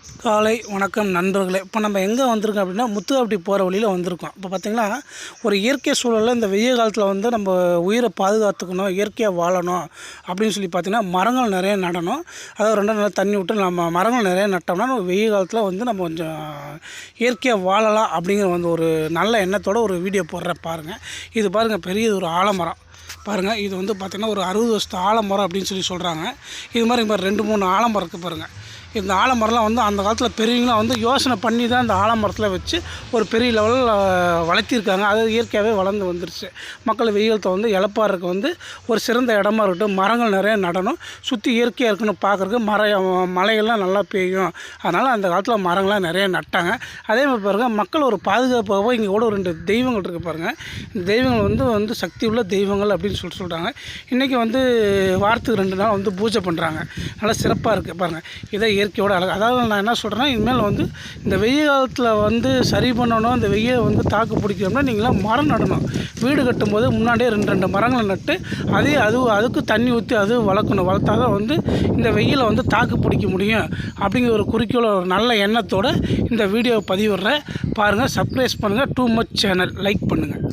காலை வணக்கம் நண்பர்களே. இப்போ நம்ம எங்கே வந்திருக்கோம் அப்படின்னா முத்துக்காப்பட்டி போகிற வழியில் வந்திருக்கோம். இப்போ பார்த்திங்கன்னா ஒரு இயற்கை சூழலில் இந்த வெய்ய காலத்தில் வந்து நம்ம உயிரை பாதுகாத்துக்கணும், இயற்கையாக வாழணும் அப்படின்னு சொல்லி பார்த்திங்கன்னா மரங்கள் நிறைய நடணும். அதாவது 2 நாள் தண்ணி விட்டு நம்ம மரங்கள் நிறைய நட்டோம்னா நம்ம வெய்ய காலத்தில் வந்து நம்ம கொஞ்சம் இயற்கையாக வாழலாம் அப்படிங்கிற வந்து ஒரு நல்ல எண்ணத்தோடு ஒரு வீடியோ போடுற பாருங்கள். இது பாருங்கள், பெரிய ஒரு ஆலமரம் பாருங்கள். இது வந்து பார்த்திங்கன்னா ஒரு 60 வருஷத்து ஆலமரம் அப்படின்னு சொல்லி சொல்கிறாங்க. இது மாதிரி 2-3 ஆலமரம் இருக்குது பாருங்கள். இந்த ஆலமரம்லாம் வந்து அந்த காலத்தில் பெரியவங்களாம் வந்து யோசனை பண்ணி தான் இந்த ஆலமரத்தில் வச்சு ஒரு பெரிய லெவலில் வளர்த்திருக்காங்க. அது இயற்கையாகவே வளர்ந்து வந்துருச்சு. மக்கள் வெயிலத்தை வந்து இளப்பாறதுக்கு வந்து ஒரு சிறந்த இடமா இருக்கட்டும். மரங்கள் நிறைய நடணும், சுற்றி இயற்கையாக இருக்கணும், பார்க்குறதுக்கு மழைகள்லாம் நல்லா பெய்யும். அதனால் அந்த காலத்தில் மரங்கள்லாம் நிறைய நட்டாங்க. அதே மாதிரி பாருங்கள், மக்கள் ஒரு பாதுகாப்பாக இங்கே கூட ஒரு 2 தெய்வங்கள் இருக்குது பாருங்கள். இந்த தெய்வங்கள் வந்து சக்தி உள்ள தெய்வங்கள் அப்படின்னு சொல்கிறாங்க. இன்றைக்கி வந்து வாரத்துக்கு 2 நாள் வந்து பூஜை பண்ணுறாங்க. நல்லா சிறப்பாக இருக்குது பாருங்கள். இதை இயற்கையோட அழகு. அதாவது நான் என்ன சொல்கிறேன்னா, இனிமேல் வந்து இந்த வெயில் காலத்தில் வந்து சரி பண்ணணும், இந்த வெயிலை வந்து தாக்கு பிடிக்கணும்னா நீங்களாம் மரம் நடணும். வீடு கட்டும்போது முன்னாடியே 2 மரங்களை நட்டு அதுக்கு தண்ணி ஊற்றி அது வளர்க்கணும். வளர்த்தா தான் வந்து இந்த வெயிலை வந்து தாக்கு பிடிக்க முடியும் அப்படிங்கிற ஒரு குறிக்கோள், ஒரு நல்ல எண்ணத்தோடு இந்த வீடியோவை பதிவிடுறேன் பாருங்கள். சப்ஸ்கிரைப் பண்ணுங்கள். டூ மச் சேனல் லைக் பண்ணுங்கள்.